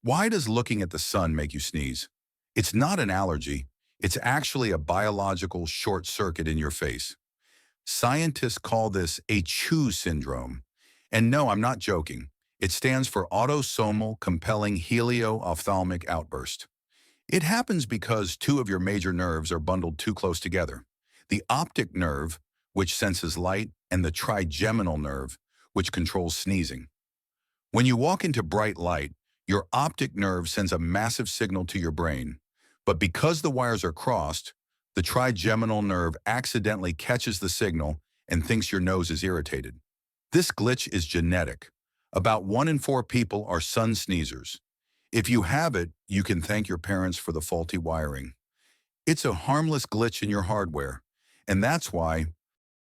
Why does looking at the sun make you sneeze? It's not an allergy. It's actually a biological short circuit in your face. Scientists call this ACHOO syndrome. And no, I'm not joking. It stands for autosomal compelling helio-ophthalmic outburst. It happens because two of your major nerves are bundled too close together. The optic nerve, which senses light, and the trigeminal nerve, which controls sneezing. When you walk into bright light, your optic nerve sends a massive signal to your brain. But because the wires are crossed, the trigeminal nerve accidentally catches the signal and thinks your nose is irritated. This glitch is genetic. About 1 in 4 people are sun sneezers. If you have it, you can thank your parents for the faulty wiring. It's a harmless glitch in your hardware, and that's why